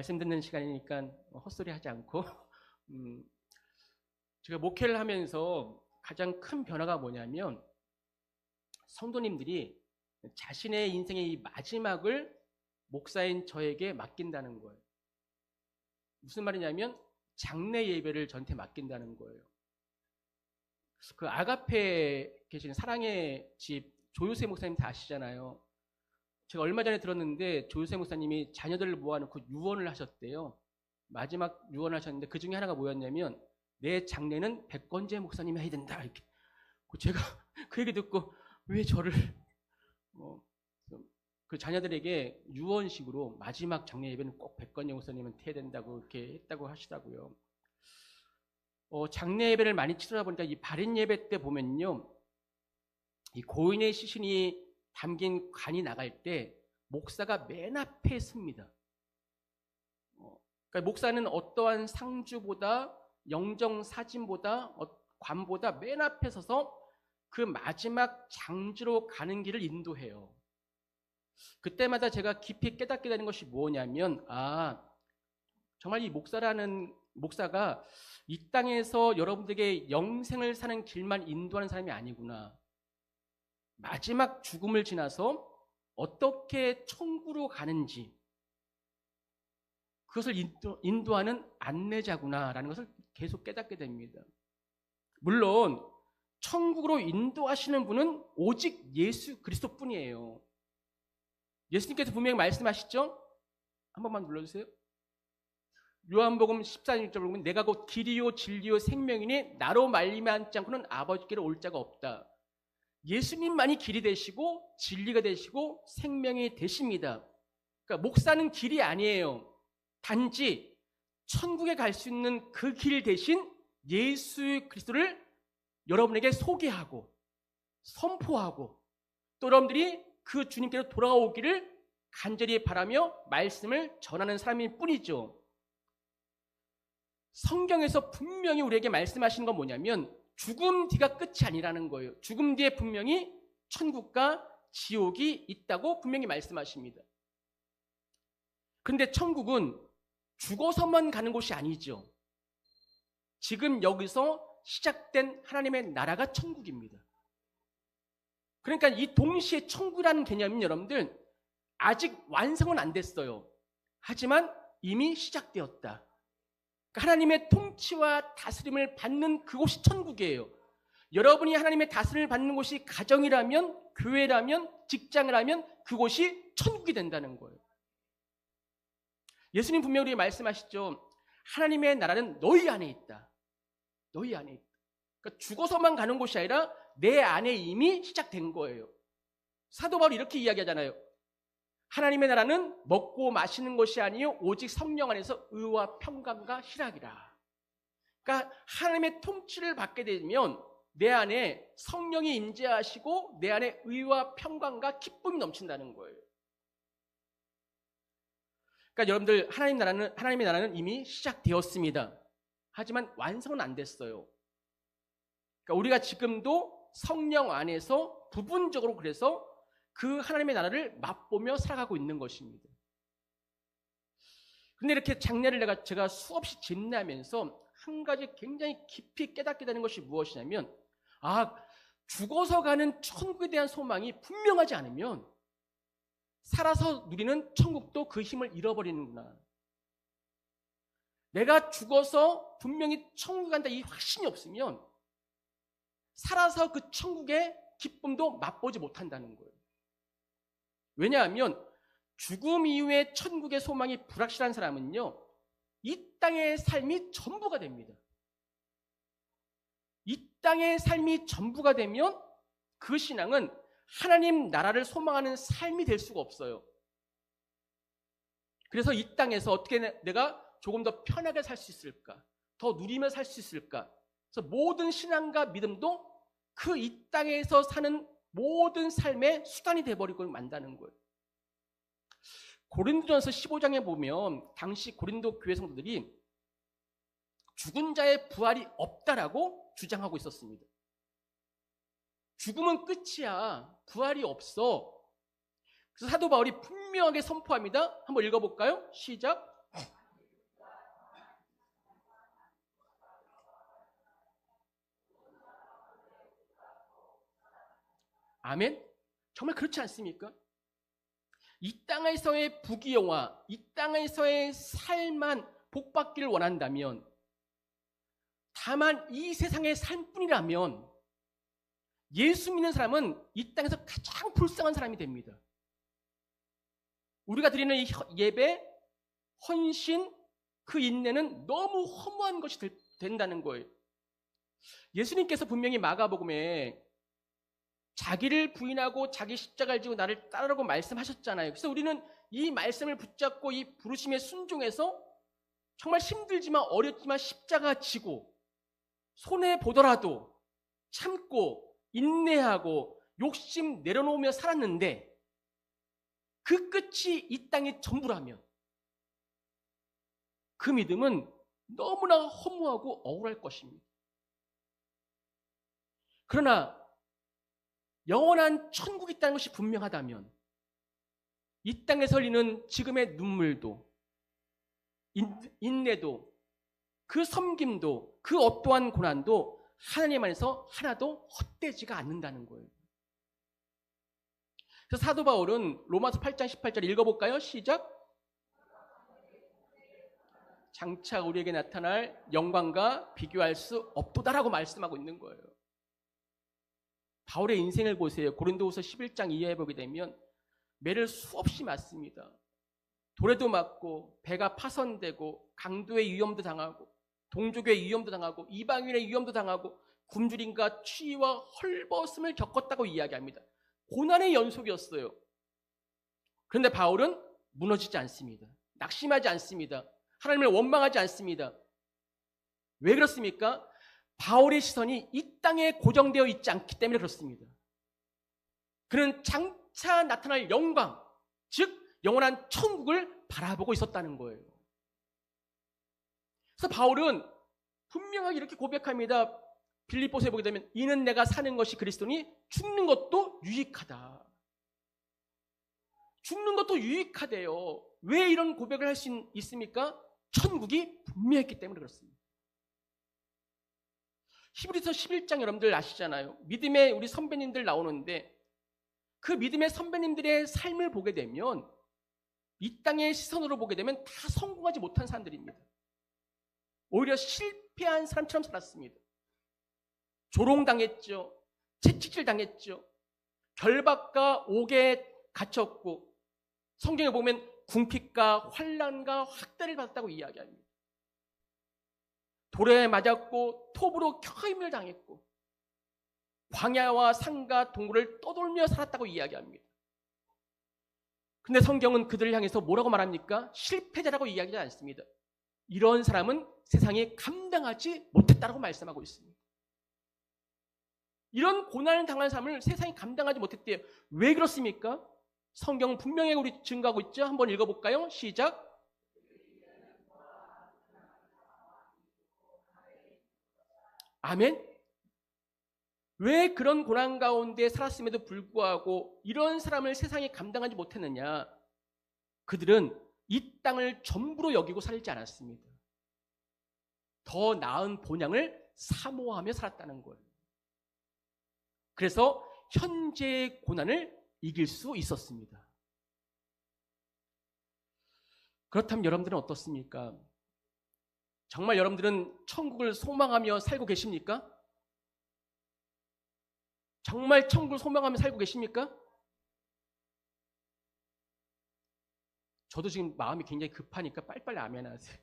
말씀 듣는 시간이니까 헛소리 하지 않고 제가 목회를 하면서 가장 큰 변화가 뭐냐면 성도님들이 자신의 인생의 이 마지막을 목사인 저에게 맡긴다는 거예요. 무슨 말이냐면 장례 예배를 저한테 맡긴다는 거예요. 그 아가페에 계시는 사랑의 집 조요세 목사님 다 아시잖아요. 제가 얼마 전에 들었는데 조요세 목사님이 자녀들을 모아놓고 유언을 하셨대요. 마지막 유언을 하셨는데 그 중에 하나가 뭐였냐면 내 장례는 백건재 목사님이 해야 된다. 이렇게. 제가 그 얘기 듣고 왜 저를 그 자녀들에게 유언식으로 마지막 장례 예배는 꼭 백건재 목사님한테 해야 된다고 이렇게 했다고 하시더라고요. 장례 예배를 많이 치르다 보니까 이 발인 예배 때 보면요, 이 고인의 시신이 담긴 관이 나갈 때 목사가 맨 앞에 섭니다. 그러니까 목사는 어떠한 상주보다 영정 사진보다 관보다 맨 앞에 서서 그 마지막 장지로 가는 길을 인도해요. 그때마다 제가 깊이 깨닫게 되는 것이 뭐냐면 정말 이 목사가 이 땅에서 여러분들에게 영생을 사는 길만 인도하는 사람이 아니구나. 마지막 죽음을 지나서 어떻게 천국으로 가는지 그것을 인도하는 안내자구나라는 것을 계속 깨닫게 됩니다. 물론 천국으로 인도하시는 분은 오직 예수 그리스도뿐이에요. 예수님께서 분명히 말씀하시죠? 한 번만 눌러주세요. 요한복음 14절 보면 내가 곧 길이요 진리요 생명이니 나로 말미암지 않고는 아버지께로 올 자가 없다. 예수님만이 길이 되시고 진리가 되시고 생명이 되십니다. 그러니까 목사는 길이 아니에요. 단지 천국에 갈 수 있는 그 길 대신 예수 그리스도를 여러분에게 소개하고 선포하고 또 여러분들이 그 주님께로 돌아오기를 간절히 바라며 말씀을 전하는 사람일 뿐이죠. 성경에서 분명히 우리에게 말씀하시는 건 뭐냐면 죽음 뒤가 끝이 아니라는 거예요. 죽음 뒤에 분명히 천국과 지옥이 있다고 분명히 말씀하십니다. 그런데 천국은 죽어서만 가는 곳이 아니죠. 지금 여기서 시작된 하나님의 나라가 천국입니다. 그러니까 이 동시에 천국이라는 개념은 여러분들 아직 완성은 안 됐어요. 하지만 이미 시작되었다. 하나님의 통치와 다스림을 받는 그곳이 천국이에요. 여러분이 하나님의 다스림을 받는 곳이 가정이라면, 교회라면, 직장이라면 그곳이 천국이 된다는 거예요. 예수님 분명히 우리에게 말씀하시죠. 하나님의 나라는 너희 안에 있다. 너희 안에 있다. 그러니까 죽어서만 가는 곳이 아니라 내 안에 이미 시작된 거예요. 사도 바울이 이렇게 이야기하잖아요. 하나님의 나라는 먹고 마시는 것이 아니요 오직 성령 안에서 의와 평강과 희락이라. 그러니까 하나님의 통치를 받게 되면 내 안에 성령이 임재하시고 내 안에 의와 평강과 기쁨이 넘친다는 거예요. 그러니까 여러분들 하나님의 나라는 이미 시작되었습니다. 하지만 완성은 안 됐어요. 그러니까 우리가 지금도 성령 안에서 부분적으로 그래서 그 하나님의 나라를 맛보며 살아가고 있는 것입니다. 그런데 이렇게 장례를 제가 수없이 집례하면서 한 가지 굉장히 깊이 깨닫게 되는 것이 무엇이냐면 죽어서 가는 천국에 대한 소망이 분명하지 않으면 살아서 누리는 천국도 그 힘을 잃어버리는구나. 내가 죽어서 분명히 천국 간다 이 확신이 없으면 살아서 그 천국의 기쁨도 맛보지 못한다는 거예요. 왜냐하면 죽음 이후에 천국의 소망이 불확실한 사람은요, 이 땅의 삶이 전부가 됩니다. 이 땅의 삶이 전부가 되면 그 신앙은 하나님 나라를 소망하는 삶이 될 수가 없어요. 그래서 이 땅에서 어떻게 내가 조금 더 편하게 살 수 있을까? 더 누리며 살 수 있을까? 그래서 모든 신앙과 믿음도 그 이 땅에서 사는 모든 삶의 수단이 돼버리고 만다는 거예요. 고린도전서 15장에 보면 당시 고린도 교회 성도들이 죽은 자의 부활이 없다라고 주장하고 있었습니다. 죽음은 끝이야. 부활이 없어. 그래서 사도 바울이 분명하게 선포합니다. 한번 읽어볼까요? 시작. 아멘? 정말 그렇지 않습니까? 이 땅에서의 부귀영화, 이 땅에서의 삶만 복받기를 원한다면, 다만 이 세상의 삶뿐이라면 예수 믿는 사람은 이 땅에서 가장 불쌍한 사람이 됩니다. 우리가 드리는 이 예배, 헌신, 그 인내는 너무 허무한 것이 된다는 거예요. 예수님께서 분명히 마가복음에 자기를 부인하고 자기 십자가를 지고 나를 따르라고 말씀하셨잖아요. 그래서 우리는 이 말씀을 붙잡고 이 부르심에 순종해서 정말 힘들지만 어렵지만 십자가 지고 손해 보더라도 참고 인내하고 욕심 내려놓으며 살았는데, 그 끝이 이 땅의 전부라면 그 믿음은 너무나 허무하고 억울할 것입니다. 그러나 영원한 천국이 있다는 것이 분명하다면 이 땅에서 흘리는 지금의 눈물도, 인내도, 그 섬김도, 그 어떠한 고난도 하나님 안에서 하나도 헛되지가 않는다는 거예요. 그래서 사도 바울은 로마서 8장 18절 읽어볼까요? 시작. 장차 우리에게 나타날 영광과 비교할 수 없도다라고 말씀하고 있는 거예요. 바울의 인생을 보세요. 고린도후서 11장 이하에 보게 되면 매를 수없이 맞습니다. 돌에도 맞고 배가 파손되고 강도의 위험도 당하고 동족의 위험도 당하고 이방인의 위험도 당하고 굶주림과 추위와 헐벗음을 겪었다고 이야기합니다. 고난의 연속이었어요. 그런데 바울은 무너지지 않습니다. 낙심하지 않습니다. 하나님을 원망하지 않습니다. 왜 그렇습니까? 바울의 시선이 이 땅에 고정되어 있지 않기 때문에 그렇습니다. 그는 장차 나타날 영광, 즉 영원한 천국을 바라보고 있었다는 거예요. 그래서 바울은 분명하게 이렇게 고백합니다. 빌립보서에 보게 되면 이는 내가 사는 것이 그리스도니 죽는 것도 유익하다. 죽는 것도 유익하대요. 왜 이런 고백을 할 수 있습니까? 천국이 분명했기 때문에 그렇습니다. 히브리서 11장 여러분들 아시잖아요. 믿음의 우리 선배님들 나오는데 그 믿음의 선배님들의 삶을 보게 되면 이 땅의 시선으로 보게 되면 다 성공하지 못한 사람들입니다. 오히려 실패한 사람처럼 살았습니다. 조롱당했죠. 채찍질 당했죠. 결박과 옥에 갇혔고 성경에 보면 궁핍과 환난과 학대를 받았다고 이야기합니다. 돌에 맞았고 톱으로 켜임을 당했고 광야와 산과 동굴을 떠돌며 살았다고 이야기합니다. 근데 성경은 그들을 향해서 뭐라고 말합니까? 실패자라고 이야기하지 않습니다. 이런 사람은 세상에 감당하지 못했다라고 말씀하고 있습니다. 이런 고난을 당한 사람을 세상이 감당하지 못했대요. 왜 그렇습니까? 성경은 분명히 우리 증거하고 있죠. 한번 읽어볼까요? 시작. 아멘. 왜 그런 고난 가운데 살았음에도 불구하고 이런 사람을 세상에 감당하지 못했느냐? 그들은 이 땅을 전부로 여기고 살지 않았습니다. 더 나은 본향을 사모하며 살았다는 거예요. 그래서 현재의 고난을 이길 수 있었습니다. 그렇다면 여러분들은 어떻습니까? 정말 여러분들은 천국을 소망하며 살고 계십니까? 정말 천국을 소망하며 살고 계십니까? 저도 지금 마음이 굉장히 급하니까 빨리빨리 아멘 하세요.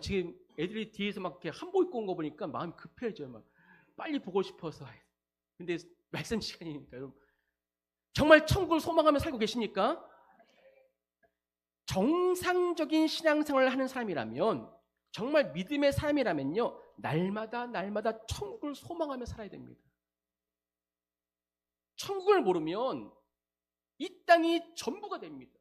지금 애들이 뒤에서 막 이렇게 한복 입고 온 거 보니까 마음이 급해져요. 막 빨리 보고 싶어서. 근데 말씀 시간이니까 여러분. 정말 천국을 소망하며 살고 계십니까? 정상적인 신앙생활을 하는 사람이라면, 정말 믿음의 사람이라면요, 날마다 천국을 소망하며 살아야 됩니다. 천국을 모르면 이 땅이 전부가 됩니다.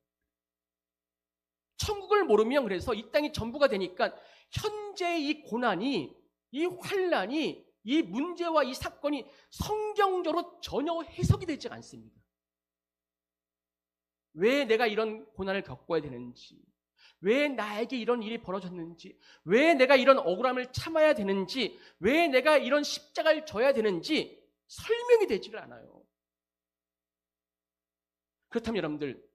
천국을 모르면 그래서 이 땅이 전부가 되니까 현재 이 고난이, 이 환난이, 이 문제와 이 사건이 성경적으로 전혀 해석이 되지 않습니다. 왜 내가 이런 고난을 겪어야 되는지, 왜 나에게 이런 일이 벌어졌는지, 왜 내가 이런 억울함을 참아야 되는지, 왜 내가 이런 십자가를 져야 되는지 설명이 되지를 않아요. 그렇다면 여러분들,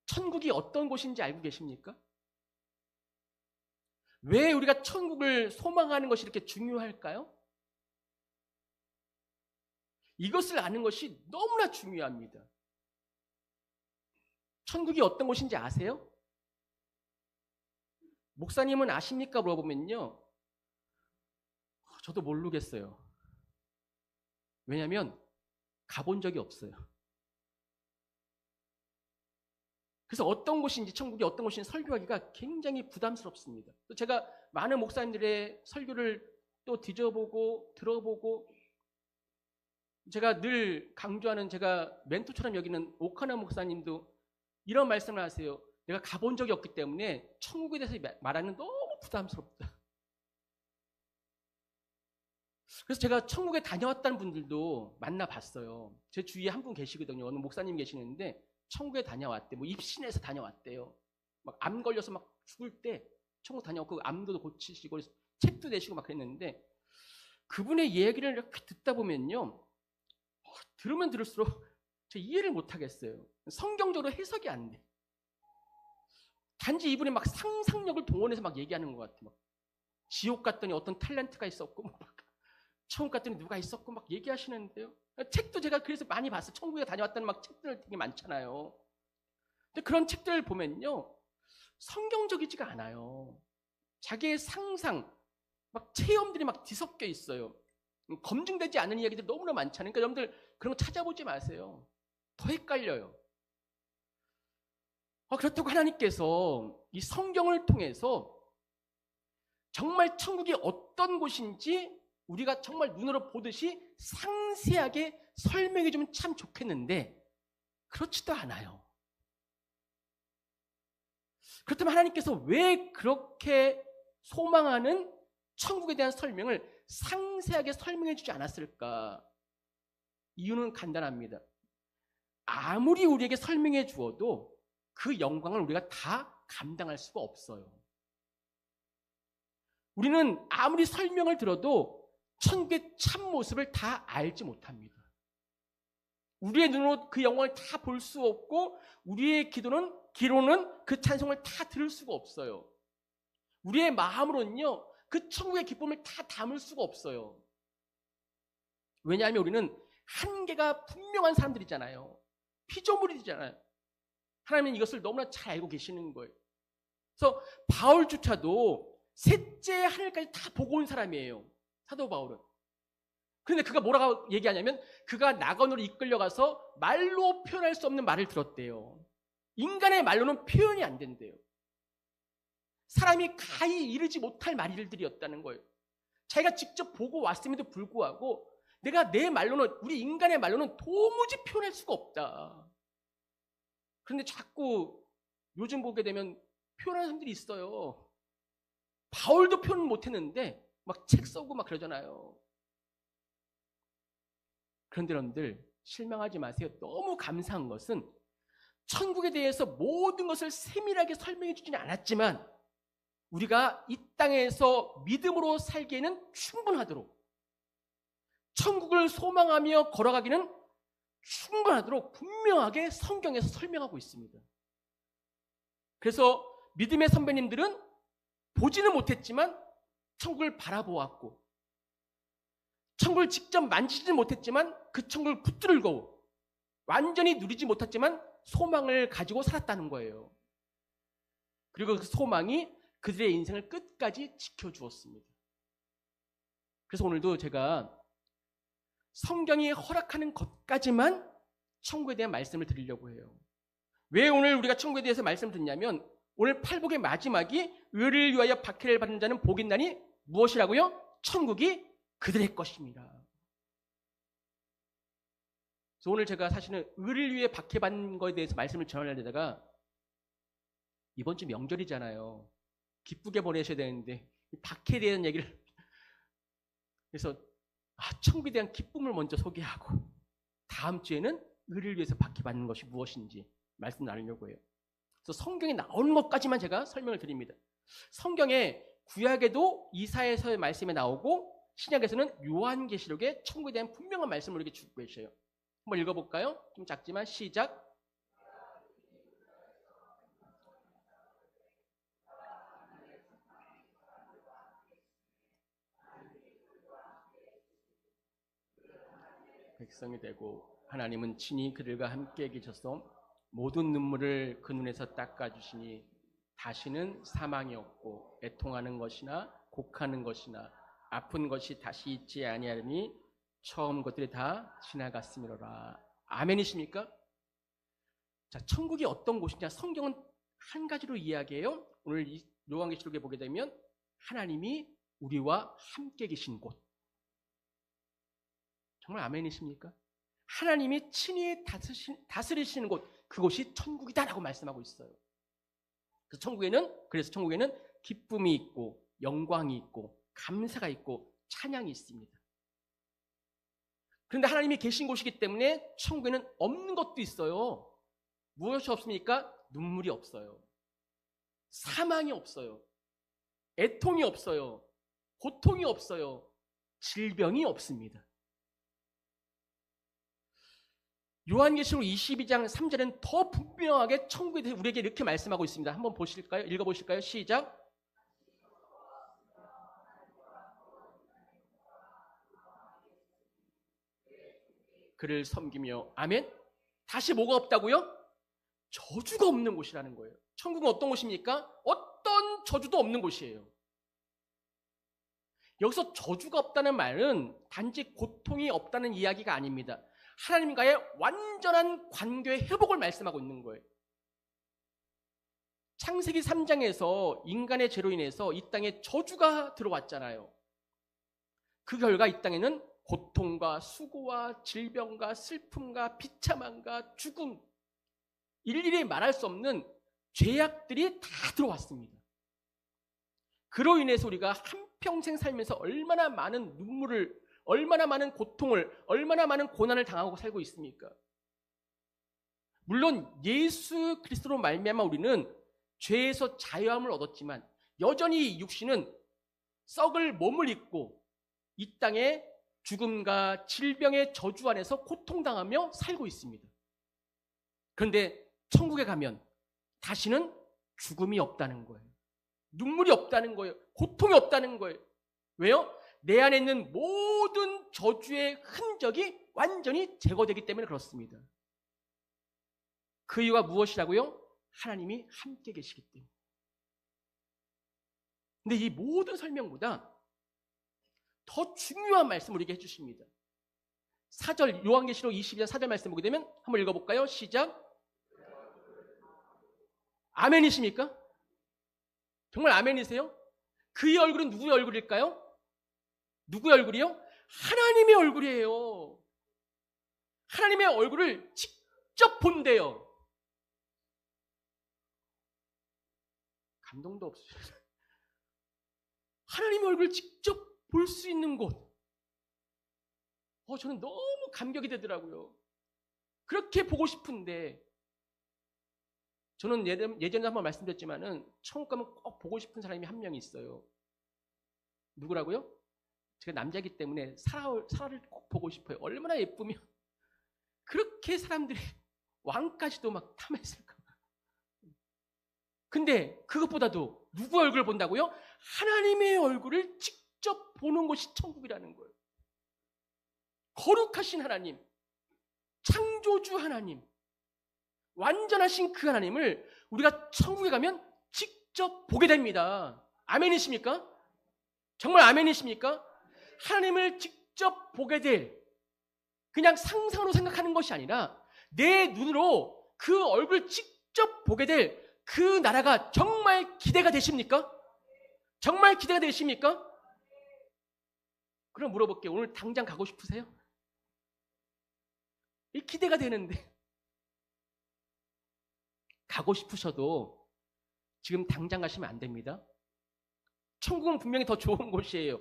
천국이 어떤 곳인지 알고 계십니까? 왜 우리가 천국을 소망하는 것이 이렇게 중요할까요? 이것을 아는 것이 너무나 중요합니다. 천국이 어떤 곳인지 아세요? 목사님은 아십니까? 물어보면요, 저도 모르겠어요. 왜냐하면 가본 적이 없어요. 그래서 어떤 곳인지, 천국이 어떤 곳인지 설교하기가 굉장히 부담스럽습니다. 또 제가 많은 목사님들의 설교를 또 뒤져보고 들어보고, 제가 늘 강조하는, 제가 멘토처럼 여기는 오카나 목사님도 이런 말씀을 하세요. 내가 가본 적이 없기 때문에 천국에 대해서 말하는 너무 부담스럽다. 그래서 제가 천국에 다녀왔다는 분들도 만나봤어요. 제 주위에 한 분 계시거든요. 어느 목사님 계시는데 천국에 다녀왔대. 뭐 입신해서 다녀왔대요. 막 암 걸려서 막 죽을 때 천국 다녀왔고 암도 고치시고 책도 내시고 막 그랬는데, 그분의 얘기를 이렇게 듣다 보면요, 들으면 들을수록 제가 이해를 못 하겠어요. 성경적으로 해석이 안 돼. 단지 이분이 막 상상력을 동원해서 막 얘기하는 것 같아. 막 지옥 갔더니 어떤 탤런트가 있었고, 막 천국 갔더니 누가 있었고 막 얘기하시는데요. 책도 제가 그래서 많이 봤어요. 천국에 다녀왔다는 막 책들 되게 많잖아요. 근데 그런 책들을 보면요, 성경적이지가 않아요. 자기의 상상, 막 체험들이 막 뒤섞여 있어요. 검증되지 않은 이야기들이 너무나 많잖아요. 그러니까 여러분들 그런 거 찾아보지 마세요. 더 헷갈려요. 그렇다고 하나님께서 이 성경을 통해서 정말 천국이 어떤 곳인지 우리가 정말 눈으로 보듯이 상세하게 설명해 주면 참 좋겠는데 그렇지도 않아요. 그렇다면 하나님께서 왜 그렇게 소망하는 천국에 대한 설명을 상세하게 설명해 주지 않았을까? 이유는 간단합니다. 아무리 우리에게 설명해 주어도 그 영광을 우리가 다 감당할 수가 없어요. 우리는 아무리 설명을 들어도 천국의 참모습을 다 알지 못합니다. 우리의 눈으로 그 영광을 다 볼 수 없고, 우리의 귀로는 그 찬송을 다 들을 수가 없어요. 우리의 마음으로는요, 그 천국의 기쁨을 다 담을 수가 없어요. 왜냐하면 우리는 한계가 분명한 사람들이잖아요. 피조물이잖아요. 하나님은 이것을 너무나 잘 알고 계시는 거예요. 그래서 바울조차도 셋째 하늘까지 다 보고 온 사람이에요. 사도 바울은. 그런데 그가 뭐라고 얘기하냐면, 그가 낙원으로 이끌려가서 말로 표현할 수 없는 말을 들었대요. 인간의 말로는 표현이 안 된대요. 사람이 가히 이르지 못할 말들이었다는 거예요. 자기가 직접 보고 왔음에도 불구하고 내가 내 말로는, 우리 인간의 말로는 도무지 표현할 수가 없다. 그런데 자꾸 요즘 보게 되면 표현하는 사람들이 있어요. 바울도 표현 못했는데 막 책 써고 막 그러잖아요. 그런데 여러분들 실망하지 마세요. 너무 감사한 것은 천국에 대해서 모든 것을 세밀하게 설명해 주지는 않았지만 우리가 이 땅에서 믿음으로 살기에는 충분하도록, 천국을 소망하며 걸어가기는 충분하도록 분명하게 성경에서 설명하고 있습니다. 그래서 믿음의 선배님들은 보지는 못했지만 천국을 바라보았고, 천국을 직접 만지지 못했지만 그 천국을 붙들고 완전히 누리지 못했지만 소망을 가지고 살았다는 거예요. 그리고 그 소망이 그들의 인생을 끝까지 지켜주었습니다. 그래서 오늘도 제가 성경이 허락하는 것까지만 천국에 대한 말씀을 드리려고 해요. 왜 오늘 우리가 천국에 대해서 말씀을 듣냐면, 오늘 팔복의 마지막이 의를 위하여 박해를 받는 자는 복이 있나니 무엇이라고요? 천국이 그들의 것입니다. 그래서 오늘 제가 사실은 의를 위해 박해받는 것에 대해서 말씀을 전하려다가, 이번 주 명절이잖아요. 기쁘게 보내셔야 되는데 박해에 대한 얘기를, 그래서 천국에 대한 기쁨을 먼저 소개하고 다음 주에는 의를 위해서 박해받는 것이 무엇인지 말씀 나누려고 해요. 그래서 성경에 나오는 것까지만 제가 설명을 드립니다. 성경에 구약에도 이사야서의 말씀에 나오고 신약에서는 요한계시록에 천국에 대한 분명한 말씀을 이렇게 주고 계셔요. 한번 읽어볼까요? 좀 작지만 시작. 백성이 되고 하나님은 친히 그들과 함께 계셔서 모든 눈물을 그 눈에서 닦아주시니 다시는 사망이 없고 애통하는 것이나 곡하는 것이나 아픈 것이 다시 있지 아니하리니 처음 것들이 다 지나갔음이로라. 아멘이십니까? 자, 천국이 어떤 곳이냐? 성경은 한 가지로 이야기해요. 오늘 이 요한계시록에 보게 되면 하나님이 우리와 함께 계신 곳. 정말 아멘이십니까? 하나님이 친히 다스리시는 곳, 그곳이 천국이다라고 말씀하고 있어요. 그래서 천국에는 기쁨이 있고 영광이 있고 감사가 있고 찬양이 있습니다. 그런데 하나님이 계신 곳이기 때문에 천국에는 없는 것도 있어요. 무엇이 없습니까? 눈물이 없어요. 사망이 없어요. 애통이 없어요. 고통이 없어요. 질병이 없습니다. 요한계시록 22장 3절에는 더 분명하게 천국에 대해서 우리에게 이렇게 말씀하고 있습니다. 한번 보실까요? 읽어보실까요? 시작. 그를 섬기며 아멘. 다시 뭐가 없다고요? 저주가 없는 곳이라는 거예요. 천국은 어떤 곳입니까? 어떤 저주도 없는 곳이에요. 여기서 저주가 없다는 말은 단지 고통이 없다는 이야기가 아닙니다. 하나님과의 완전한 관계의 회복을 말씀하고 있는 거예요. 창세기 3장에서 인간의 죄로 인해서 이 땅에 저주가 들어왔잖아요. 그 결과 이 땅에는 고통과 수고와 질병과 슬픔과 비참함과 죽음, 일일이 말할 수 없는 죄악들이 다 들어왔습니다. 그로 인해서 우리가 한평생 살면서 얼마나 많은 눈물을, 얼마나 많은 고통을, 얼마나 많은 고난을 당하고 살고 있습니까? 물론 예수 그리스도로 말미암아 우리는 죄에서 자유함을 얻었지만 여전히 육신은 썩을 몸을 입고 이 땅에 죽음과 질병의 저주 안에서 고통당하며 살고 있습니다. 그런데 천국에 가면 다시는 죽음이 없다는 거예요. 눈물이 없다는 거예요. 고통이 없다는 거예요. 왜요? 내 안에 있는 모든 저주의 흔적이 완전히 제거되기 때문에 그렇습니다. 그 이유가 무엇이라고요? 하나님이 함께 계시기 때문에. 근데 이 모든 설명보다 더 중요한 말씀을 우리에게 해주십니다. 4절, 요한계시록 22장 4절 말씀 보게 되면 한번 읽어볼까요? 시작. 아멘이십니까? 정말 아멘이세요? 그의 얼굴은 누구의 얼굴일까요? 누구의 얼굴이요? 하나님의 얼굴이에요. 하나님의 얼굴을 직접 본대요. 감동도 없어요. 하나님의 얼굴을 직접 볼 수 있는 곳. 저는 너무 감격이 되더라고요. 그렇게 보고 싶은데, 저는 예전에 한번 말씀드렸지만은 천국 가면 꼭 보고 싶은 사람이 한 명 있어요. 누구라고요? 제가 남자이기 때문에 사라를 꼭 보고 싶어요. 얼마나 예쁘면 그렇게 사람들이 왕까지도 막 탐했을까. 근데 그것보다도 누구 얼굴을 본다고요? 하나님의 얼굴을 직접 보는 곳이 천국이라는 거예요. 거룩하신 하나님, 창조주 하나님, 완전하신 그 하나님을 우리가 천국에 가면 직접 보게 됩니다. 아멘이십니까? 정말 아멘이십니까? 하나님을 직접 보게 될, 그냥 상상으로 생각하는 것이 아니라 내 눈으로 그 얼굴을 직접 보게 될 그 나라가 정말 기대가 되십니까? 정말 기대가 되십니까? 그럼 물어볼게요. 오늘 당장 가고 싶으세요? 이 기대가 되는데 가고 싶으셔도 지금 당장 가시면 안 됩니다. 천국은 분명히 더 좋은 곳이에요.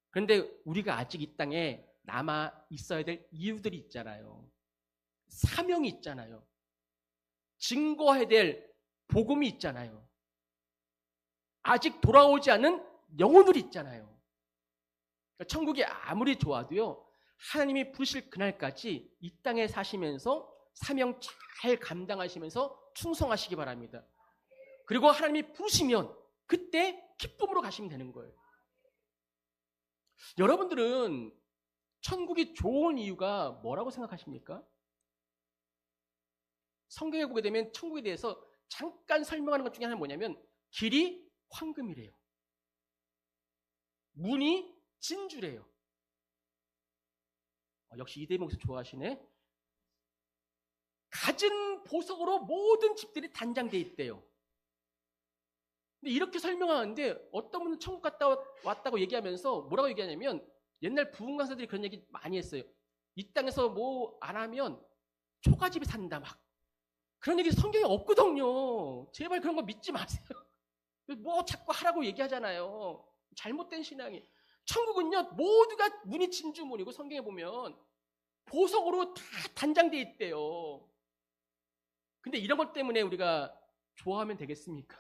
그런데 우리가 아직 이 땅에 남아 있어야 될 이유들이 있잖아요. 사명이 있잖아요. 증거해야 될 복음이 있잖아요. 아직 돌아오지 않은 영혼들이 있잖아요. 그러니까 천국이 아무리 좋아도요, 하나님이 부르실 그날까지 이 땅에 사시면서 사명 잘 감당하시면서 충성하시기 바랍니다. 그리고 하나님이 부르시면 그때 기쁨으로 가시면 되는 거예요. 여러분들은 천국이 좋은 이유가 뭐라고 생각하십니까? 성경에 보게 되면 천국에 대해서 잠깐 설명하는 것 중에 하나는 뭐냐면 길이 황금이래요. 문이 진주래요. 역시 이대희 목사 좋아하시네. 갖은 보석으로 모든 집들이 단장되어 있대요. 근데 이렇게 설명하는데 어떤 분은 천국 갔다 왔다고 얘기하면서 뭐라고 얘기하냐면 옛날 부흥 강사들이 그런 얘기 많이 했어요. 이 땅에서 뭐 안 하면 초가집에 산다 막. 그런 얘기 성경에 없거든요. 제발 그런 거 믿지 마세요. 뭐 자꾸 하라고 얘기하잖아요. 잘못된 신앙이. 천국은요, 모두가 문이 진주문이고 성경에 보면 보석으로 다 단장되어 있대요. 근데 이런 것 때문에 우리가 좋아하면 되겠습니까?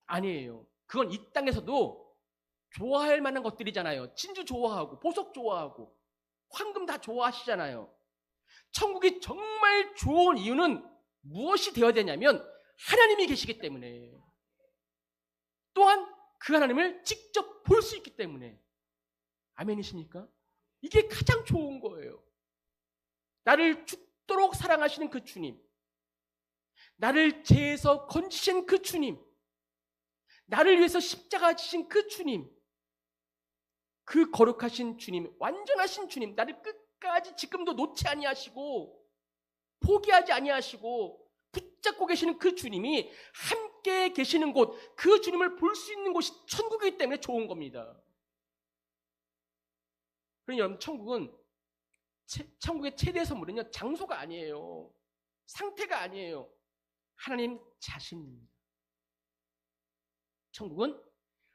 아니에요. 그건 이 땅에서도 좋아할 만한 것들이잖아요. 진주 좋아하고 보석 좋아하고 황금 다 좋아하시잖아요. 천국이 정말 좋은 이유는 무엇이 되어야 되냐면 하나님이 계시기 때문에, 또한 그 하나님을 직접 볼 수 있기 때문에. 아멘이십니까? 이게 가장 좋은 거예요. 나를 죽도록 사랑하시는 그 주님, 나를 죄에서 건지신 그 주님, 나를 위해서 십자가 지신 그 주님, 그 거룩하신 주님, 완전하신 주님, 나를 끝까지 지금도 놓지 아니하시고 포기하지 아니하시고 붙잡고 계시는 그 주님이 함께 계시는 곳, 그 주님을 볼 수 있는 곳이 천국이기 때문에 좋은 겁니다. 그러니 여러분, 천국의 최대 선물은요, 장소가 아니에요. 상태가 아니에요. 하나님 자신입니다. 천국은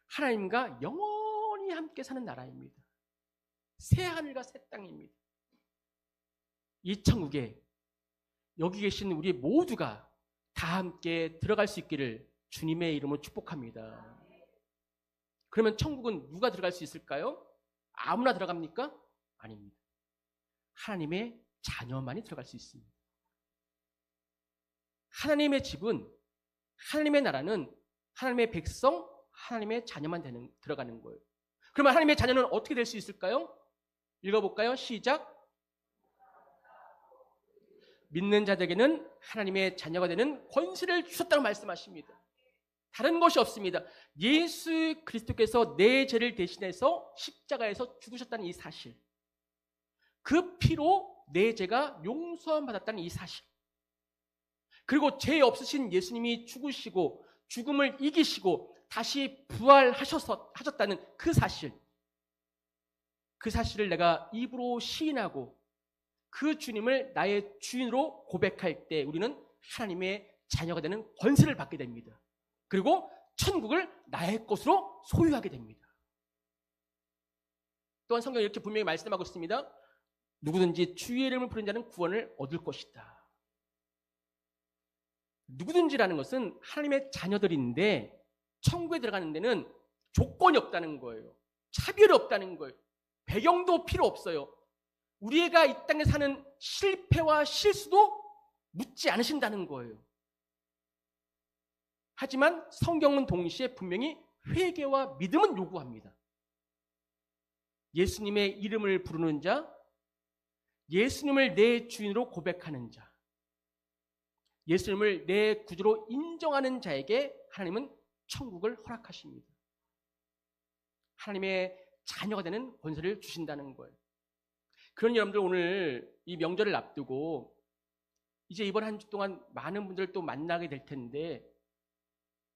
하나님과 영원히 함께 사는 나라입니다. 새 하늘과 새 땅입니다. 이 천국에 여기 계신 우리 모두가 다 함께 들어갈 수 있기를 주님의 이름으로 축복합니다. 그러면 천국은 누가 들어갈 수 있을까요? 아무나 들어갑니까? 아닙니다. 하나님의 자녀만이 들어갈 수 있습니다. 하나님의 집은, 하나님의 나라는 하나님의 백성, 하나님의 자녀만 들어가는 거예요. 그러면 하나님의 자녀는 어떻게 될 수 있을까요? 읽어볼까요? 시작. 믿는 자들에게는 하나님의 자녀가 되는 권세를 주셨다고 말씀하십니다. 다른 것이 없습니다. 예수 그리스도께서 내 죄를 대신해서 십자가에서 죽으셨다는 이 사실, 그 피로 내 죄가 용서함 받았다는 이 사실, 그리고 죄 없으신 예수님이 죽으시고 죽음을 이기시고 다시 부활하셨다는 그 사실, 그 사실을 내가 입으로 시인하고 그 주님을 나의 주인으로 고백할 때 우리는 하나님의 자녀가 되는 권세를 받게 됩니다. 그리고 천국을 나의 것으로 소유하게 됩니다. 또한 성경이 이렇게 분명히 말씀하고 있습니다. 누구든지 주의 이름을 부르는 자는 구원을 얻을 것이다. 누구든지라는 것은 하나님의 자녀들인데 천국에 들어가는 데는 조건이 없다는 거예요. 차별이 없다는 거예요. 배경도 필요 없어요. 우리가 이 땅에 사는 실패와 실수도 묻지 않으신다는 거예요. 하지만 성경은 동시에 분명히 회개와 믿음은 요구합니다. 예수님의 이름을 부르는 자, 예수님을 내 주인으로 고백하는 자, 예수님을 내 구주로 인정하는 자에게 하나님은 천국을 허락하십니다. 하나님의 자녀가 되는 권세를 주신다는 거예요. 그런 여러분들, 오늘 이 명절을 앞두고 이제 이번 한 주 동안 많은 분들을 또 만나게 될 텐데,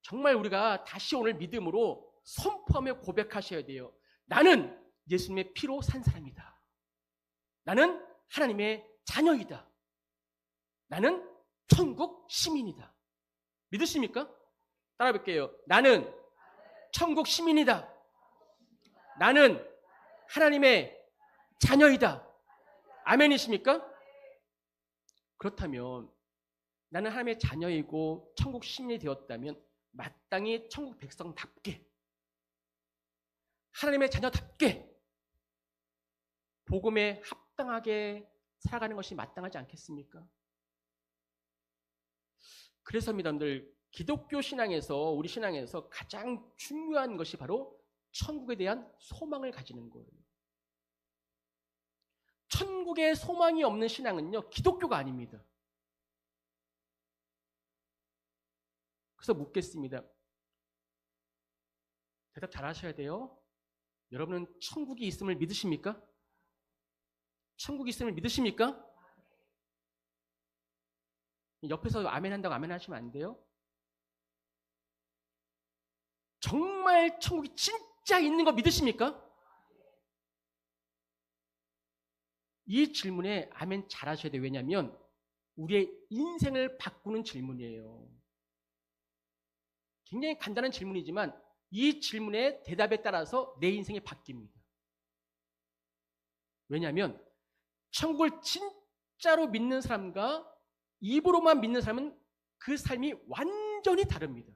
정말 우리가 다시 오늘 믿음으로 선포하며 고백하셔야 돼요. 나는 예수님의 피로 산 사람이다. 나는 하나님의 자녀이다. 나는 천국 시민이다. 믿으십니까? 따라 볼게요. 나는 천국 시민이다. 나는 하나님의 자녀이다. 아멘이십니까? 그렇다면 나는 하나님의 자녀이고 천국 시민이 되었다면 마땅히 천국 백성답게 하나님의 자녀답게 복음에 합당하게 살아가는 것이 마땅하지 않겠습니까? 그래서 여러분들 기독교 신앙에서 우리 신앙에서 가장 중요한 것이 바로 천국에 대한 소망을 가지는 거예요. 천국에 소망이 없는 신앙은요, 기독교가 아닙니다. 그래서 묻겠습니다. 대답 잘 하셔야 돼요. 여러분은 천국이 있음을 믿으십니까? 천국이 있음을 믿으십니까? 옆에서 아멘 한다고 아멘 하시면 안 돼요? 정말 천국이 진짜 있는 거 믿으십니까? 이 질문에 아멘 잘 하셔야 돼요. 왜냐하면 우리의 인생을 바꾸는 질문이에요. 굉장히 간단한 질문이지만 이 질문의 대답에 따라서 내 인생이 바뀝니다. 왜냐하면 천국을 진짜로 믿는 사람과 입으로만 믿는 사람은 그 삶이 완전히 다릅니다.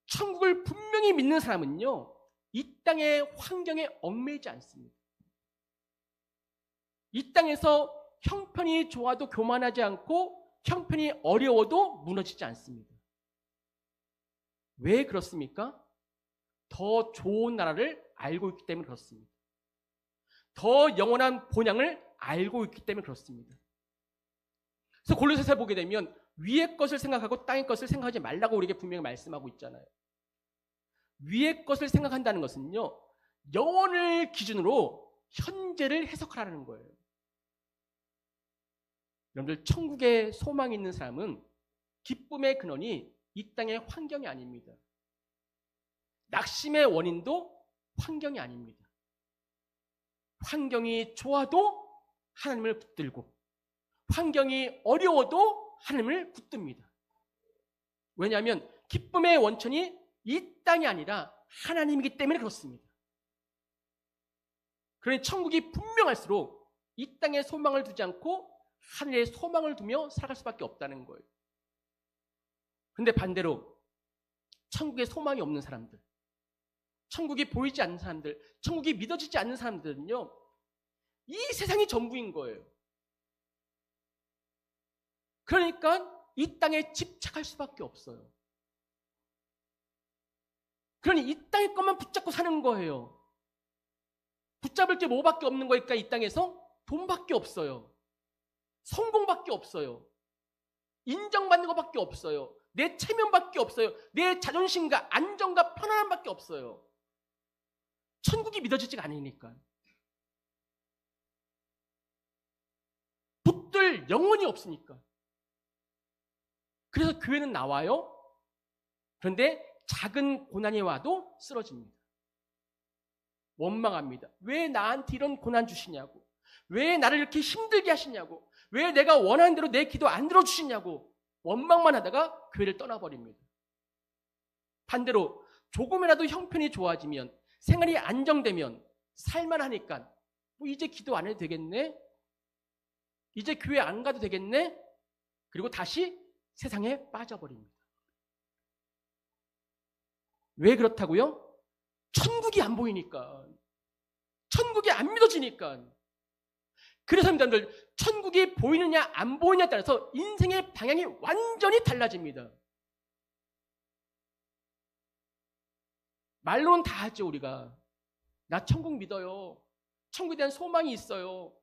천국을 분명히 믿는 사람은요, 이 땅의 환경에 얽매이지 않습니다. 이 땅에서 형편이 좋아도 교만하지 않고 형편이 어려워도 무너지지 않습니다. 왜 그렇습니까? 더 좋은 나라를 알고 있기 때문에 그렇습니다. 더 영원한 본향을 알고 있기 때문에 그렇습니다. 그래서 골로새서에 보게 되면 위의 것을 생각하고 땅의 것을 생각하지 말라고 우리에게 분명히 말씀하고 있잖아요. 위의 것을 생각한다는 것은요, 영혼을 기준으로 현재를 해석하라는 거예요. 여러분들, 천국에 소망이 있는 사람은 기쁨의 근원이 이 땅의 환경이 아닙니다. 낙심의 원인도 환경이 아닙니다. 환경이 좋아도 하나님을 붙들고 환경이 어려워도 하나님을 붙듭니다. 왜냐하면 기쁨의 원천이 이 땅이 아니라 하나님이기 때문에 그렇습니다. 그러니 천국이 분명할수록 이 땅에 소망을 두지 않고 하늘에 소망을 두며 살아갈 수밖에 없다는 거예요. 그런데 반대로 천국에 소망이 없는 사람들, 천국이 보이지 않는 사람들, 천국이 믿어지지 않는 사람들은요, 이 세상이 전부인 거예요. 그러니까 이 땅에 집착할 수밖에 없어요. 그러니 이 땅의 것만 붙잡고 사는 거예요. 붙잡을 게 뭐밖에 없는 거니까 이 땅에서 돈밖에 없어요. 성공밖에 없어요. 인정받는 것밖에 없어요. 내 체면밖에 없어요. 내 자존심과 안정과 편안함밖에 없어요. 천국이 믿어지지가 않으니까. 붙들 영혼이 없으니까. 그래서 교회는 나와요. 그런데 작은 고난이 와도 쓰러집니다. 원망합니다. 왜 나한테 이런 고난 주시냐고. 왜 나를 이렇게 힘들게 하시냐고. 왜 내가 원하는 대로 내 기도 안 들어주시냐고. 원망만 하다가 교회를 떠나버립니다. 반대로 조금이라도 형편이 좋아지면, 생활이 안정되면 살만하니까 뭐 이제 기도 안 해도 되겠네, 이제 교회 안 가도 되겠네, 그리고 다시 세상에 빠져버립니다. 왜 그렇다고요? 천국이 안 보이니까, 천국이 안 믿어지니까. 그래서 여러분들, 천국이 보이느냐 안 보이느냐에 따라서 인생의 방향이 완전히 달라집니다. 말로는 다 하죠. 우리가 나 천국 믿어요, 천국에 대한 소망이 있어요,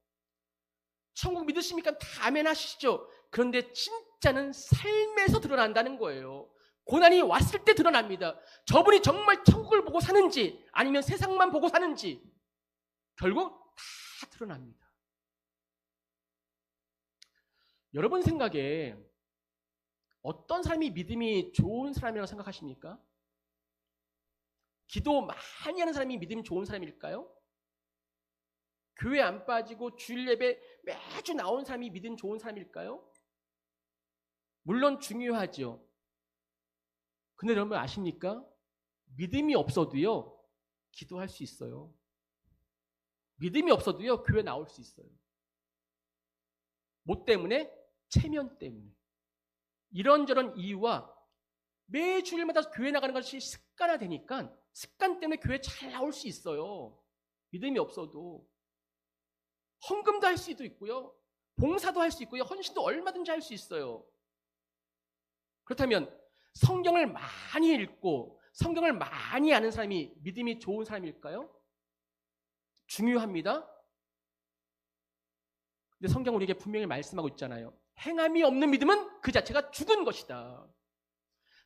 천국 믿으십니까? 다 아멘 하시죠. 그런데 진짜는 삶에서 드러난다는 거예요. 고난이 왔을 때 드러납니다. 저분이 정말 천국을 보고 사는지 아니면 세상만 보고 사는지 결국 다 드러납니다. 여러분 생각에 어떤 사람이 믿음이 좋은 사람이라고 생각하십니까? 기도 많이 하는 사람이 믿음이 좋은 사람일까요? 교회 안 빠지고 주일 예배 매주 나온 사람이 믿음 좋은 사람일까요? 물론 중요하죠. 근데 여러분 아십니까? 믿음이 없어도요, 기도할 수 있어요. 믿음이 없어도요, 교회 나올 수 있어요. 뭐 때문에? 체면 때문에. 이런저런 이유와 매 주일마다 교회 나가는 것이 습관화되니까 습관 때문에 교회 잘 나올 수 있어요. 믿음이 없어도. 헌금도 할 수도 있고요. 봉사도 할 수 있고요. 헌신도 얼마든지 할 수 있어요. 그렇다면 성경을 많이 읽고 성경을 많이 아는 사람이 믿음이 좋은 사람일까요? 중요합니다. 근데 성경은 우리에게 분명히 말씀하고 있잖아요. 행함이 없는 믿음은 그 자체가 죽은 것이다.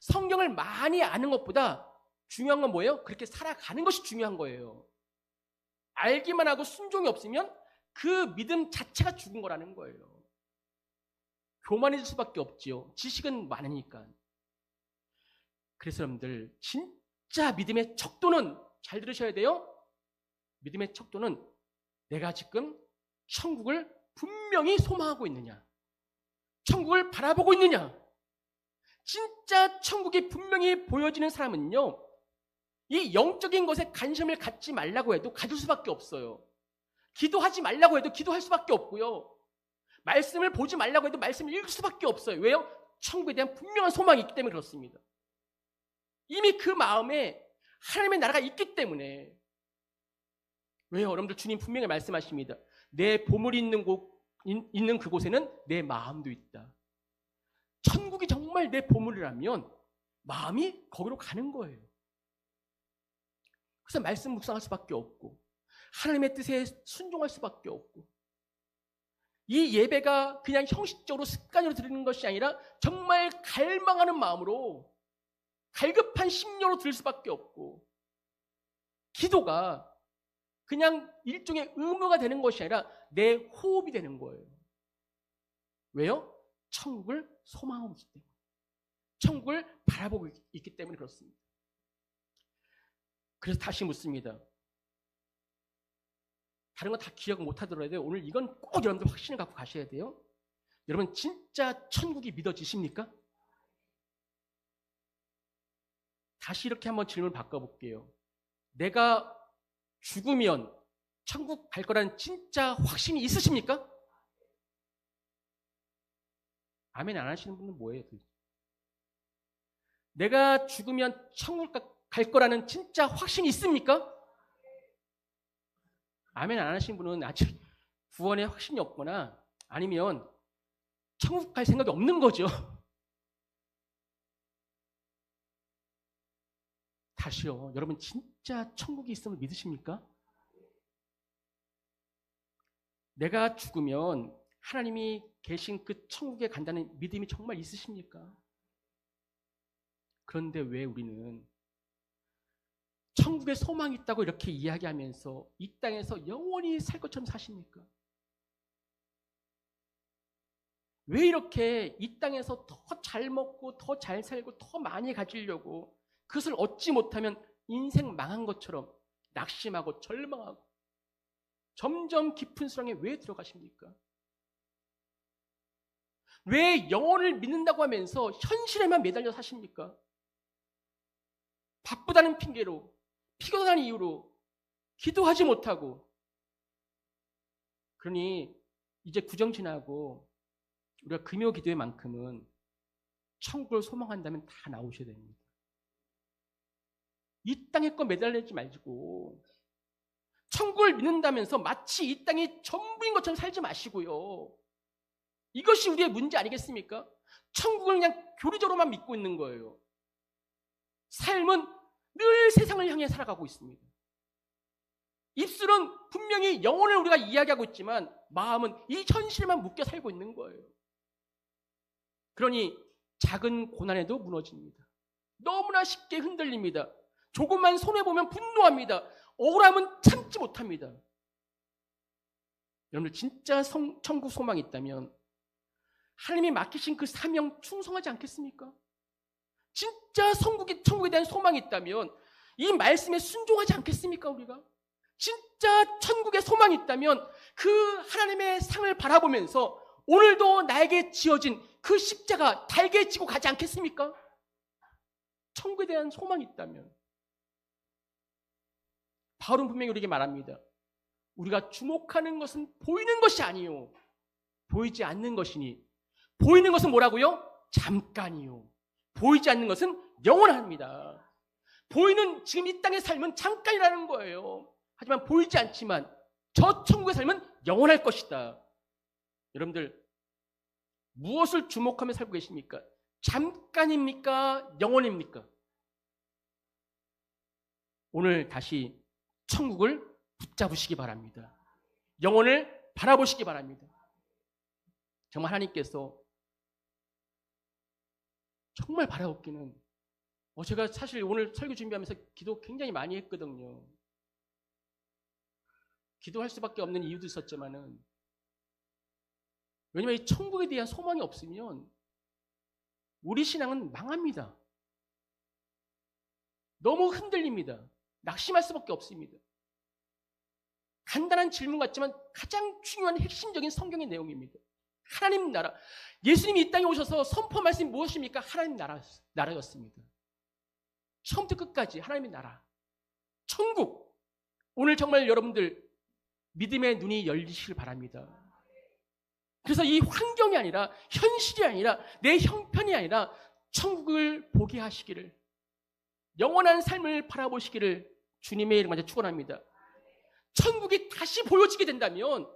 성경을 많이 아는 것보다 중요한 건 뭐예요? 그렇게 살아가는 것이 중요한 거예요. 알기만 하고 순종이 없으면 그 믿음 자체가 죽은 거라는 거예요. 교만해질 수밖에 없지요. 지식은 많으니까. 그래서 여러분들 진짜 믿음의 척도는 잘 들으셔야 돼요. 믿음의 척도는 내가 지금 천국을 분명히 소망하고 있느냐, 천국을 바라보고 있느냐. 진짜 천국이 분명히 보여지는 사람은요, 이 영적인 것에 관심을 갖지 말라고 해도 가질 수밖에 없어요. 기도하지 말라고 해도 기도할 수밖에 없고요. 말씀을 보지 말라고 해도 말씀을 읽을 수밖에 없어요. 왜요? 천국에 대한 분명한 소망이 있기 때문에 그렇습니다. 이미 그 마음에 하나님의 나라가 있기 때문에. 왜요? 여러분들 주님 분명히 말씀하십니다. 내 보물이 있는 그곳에는 내 마음도 있다. 천국이 정말 내 보물이라면 마음이 거기로 가는 거예요. 그래서 말씀 묵상할 수밖에 없고 하나님의 뜻에 순종할 수밖에 없고, 이 예배가 그냥 형식적으로 습관으로 드리는 것이 아니라 정말 갈망하는 마음으로 갈급한 심령으로 드릴 수밖에 없고, 기도가 그냥 일종의 의무가 되는 것이 아니라 내 호흡이 되는 거예요. 왜요? 천국을 소망하고 있기 때문에, 천국을 바라보고 있기 때문에 그렇습니다. 그래서 다시 묻습니다. 다른 건 다 기억 못 하더라도 오늘 이건 꼭 여러분들 확신을 갖고 가셔야 돼요. 여러분 진짜 천국이 믿어지십니까? 다시 이렇게 한번 질문을 바꿔볼게요. 내가 죽으면 천국 갈 거라는 진짜 확신이 있으십니까? 아멘 안 하시는 분은 뭐예요? 내가 죽으면 천국 갈 거라는 진짜 확신이 있습니까? 아멘 안 하시는 분은 아직 구원에 확신이 없거나 아니면 천국 갈 생각이 없는 거죠. 다시요. 여러분 진짜 천국이 있음을 믿으십니까? 내가 죽으면 하나님이 계신 그 천국에 간다는 믿음이 정말 있으십니까? 그런데 왜 우리는 천국에 소망이 있다고 이렇게 이야기하면서 이 땅에서 영원히 살 것처럼 사십니까? 왜 이렇게 이 땅에서 더 잘 먹고 더 잘 살고 더 많이 가지려고 그것을 얻지 못하면 인생 망한 것처럼 낙심하고 절망하고 점점 깊은 수렁에 왜 들어가십니까? 왜 영혼을 믿는다고 하면서 현실에만 매달려 사십니까? 바쁘다는 핑계로, 피곤한 이유로 기도하지 못하고. 그러니 이제 구정 지나고 우리가 금요 기도회만큼은 천국을 소망한다면 다 나오셔야 됩니다. 이 땅에 거 매달리지 말고 천국을 믿는다면서 마치 이 땅이 전부인 것처럼 살지 마시고요. 이것이 우리의 문제 아니겠습니까? 천국을 그냥 교리적으로만 믿고 있는 거예요. 삶은 늘 세상을 향해 살아가고 있습니다. 입술은 분명히 영혼을 우리가 이야기하고 있지만 마음은 이 현실에만 묶여 살고 있는 거예요. 그러니 작은 고난에도 무너집니다. 너무나 쉽게 흔들립니다. 조금만 손해보면 분노합니다. 억울함은 참지 못합니다. 여러분들 진짜 천국 소망이 있다면 하나님이 맡기신 그 사명 충성하지 않겠습니까? 진짜 천국에 대한 소망이 있다면 이 말씀에 순종하지 않겠습니까? 우리가 진짜 천국에 소망이 있다면 그 하나님의 상을 바라보면서 오늘도 나에게 지어진 그 십자가 달게 지고 가지 않겠습니까? 천국에 대한 소망이 있다면. 바울은 분명히 우리에게 말합니다. 우리가 주목하는 것은 보이는 것이 아니요 보이지 않는 것이니, 보이는 것은 뭐라고요? 잠깐이요 보이지 않는 것은 영원합니다. 보이는 지금 이 땅의 삶은 잠깐이라는 거예요. 하지만 보이지 않지만 저 천국의 삶은 영원할 것이다. 여러분들 무엇을 주목하며 살고 계십니까? 잠깐입니까? 영원입니까? 오늘 다시 천국을 붙잡으시기 바랍니다. 영혼을 바라보시기 바랍니다. 정말 하나님께서 정말 바라옵기는 제가 사실 오늘 설교 준비하면서 기도 굉장히 많이 했거든요. 기도할 수밖에 없는 이유도 있었지만은 왜냐하면 이 천국에 대한 소망이 없으면 우리 신앙은 망합니다. 너무 흔들립니다. 낙심할 수밖에 없습니다. 간단한 질문 같지만 가장 중요한 핵심적인 성경의 내용입니다. 하나님 나라. 예수님이 이 땅에 오셔서 선포 말씀이 무엇입니까? 하나님 나라였습니다. 처음부터 끝까지 하나님의 나라. 천국. 오늘 정말 여러분들 믿음의 눈이 열리시길 바랍니다. 그래서 이 환경이 아니라 현실이 아니라 내 형편이 아니라 천국을 보게 하시기를 영원한 삶을 바라보시기를 주님의 이름으로 축원합니다. 천국이 다시 보여지게 된다면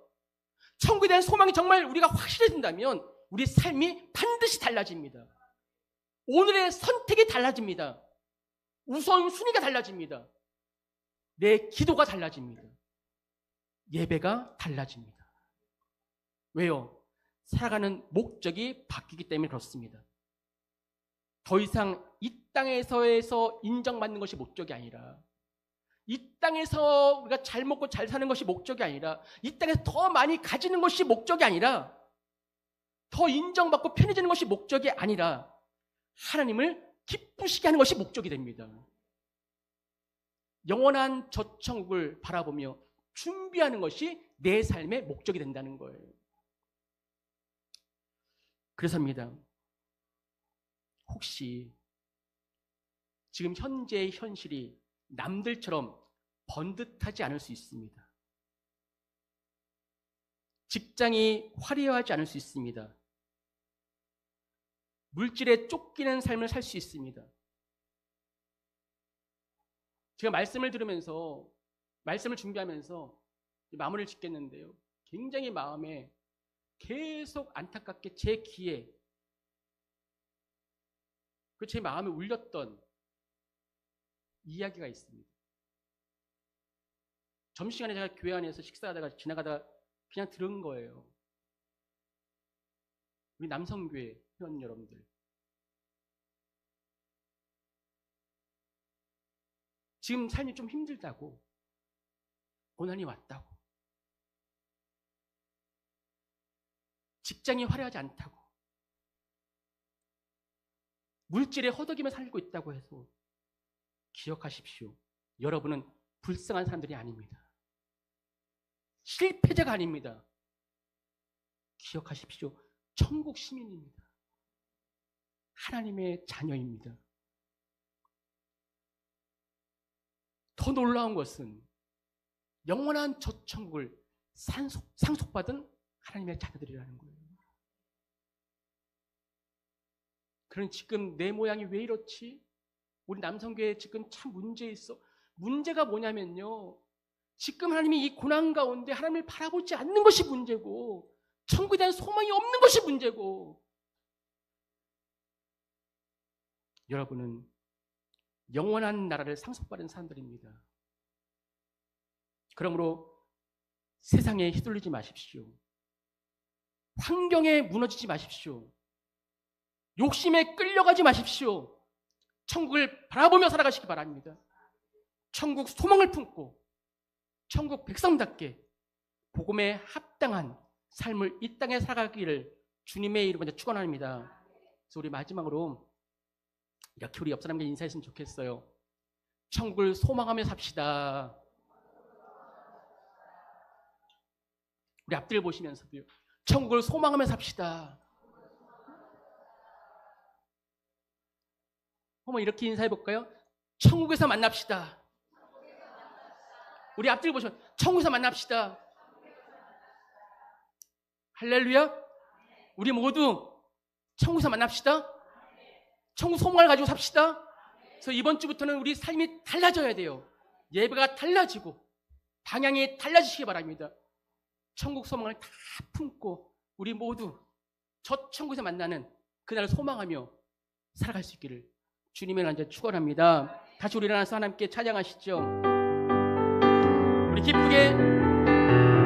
천국에 대한 소망이 정말 우리가 확실해진다면 우리 삶이 반드시 달라집니다. 오늘의 선택이 달라집니다. 우선순위가 달라집니다. 내 기도가 달라집니다. 예배가 달라집니다. 왜요? 살아가는 목적이 바뀌기 때문에 그렇습니다. 더 이상 이 땅에서 인정받는 것이 목적이 아니라 이 땅에서 우리가 잘 먹고 잘 사는 것이 목적이 아니라 이 땅에서 더 많이 가지는 것이 목적이 아니라 더 인정받고 편해지는 것이 목적이 아니라 하나님을 기쁘시게 하는 것이 목적이 됩니다. 영원한 저 천국을 바라보며 준비하는 것이 내 삶의 목적이 된다는 거예요. 그래서입니다. 혹시 지금 현재의 현실이 남들처럼 번듯하지 않을 수 있습니다. 직장이 화려하지 않을 수 있습니다. 물질에 쫓기는 삶을 살 수 있습니다. 제가 말씀을 들으면서 말씀을 준비하면서 마무리를 짓겠는데요. 굉장히 마음에 계속 안타깝게 제 귀에 제 마음에 울렸던 이야기가 있습니다. 점심시간에 제가 교회 안에서 식사하다가 지나가다 그냥 들은 거예요. 우리 남성교회 회원 여러분들, 지금 삶이 좀 힘들다고, 고난이 왔다고, 직장이 화려하지 않다고, 물질에 허덕이며 살고 있다고 해서 기억하십시오. 여러분은 불쌍한 사람들이 아닙니다. 실패자가 아닙니다. 기억하십시오. 천국 시민입니다. 하나님의 자녀입니다. 더 놀라운 것은 영원한 저 천국을 상속받은 하나님의 자녀들이라는 거예요. 그럼 지금 내 모양이 왜 이렇지? 우리 남성교회 지금 참 문제 있어. 문제가 뭐냐면요. 지금 하나님이 이 고난 가운데 하나님을 바라보지 않는 것이 문제고 천국에 대한 소망이 없는 것이 문제고 여러분은 영원한 나라를 상속받은 사람들입니다. 그러므로 세상에 휘둘리지 마십시오. 환경에 무너지지 마십시오. 욕심에 끌려가지 마십시오. 천국을 바라보며 살아가시기 바랍니다. 천국 소망을 품고 천국 백성답게 복음에 합당한 삶을 이 땅에 살아가기를 주님의 이름으로 축원합니다. 그래서 우리 마지막으로 이렇게 우리 옆 사람께 인사했으면 좋겠어요. 천국을 소망하며 삽시다. 우리 앞뒤를 보시면서도요. 천국을 소망하며 삽시다. 한번 이렇게 인사해 볼까요? 천국에서 만납시다. 우리 앞뒤를 보시면 천국에서 만납시다. 할렐루야. 우리 모두 천국에서 만납시다. 천국 소망을 가지고 삽시다. 그래서 이번 주부터는 우리 삶이 달라져야 돼요. 예배가 달라지고 방향이 달라지시기 바랍니다. 천국 소망을 다 품고 우리 모두 저 천국에서 만나는 그날을 소망하며 살아갈 수 있기를 주님의 간절히 축원합니다. 다시 우리 일어나서 하나님께 찬양하시죠. 우리 기쁘게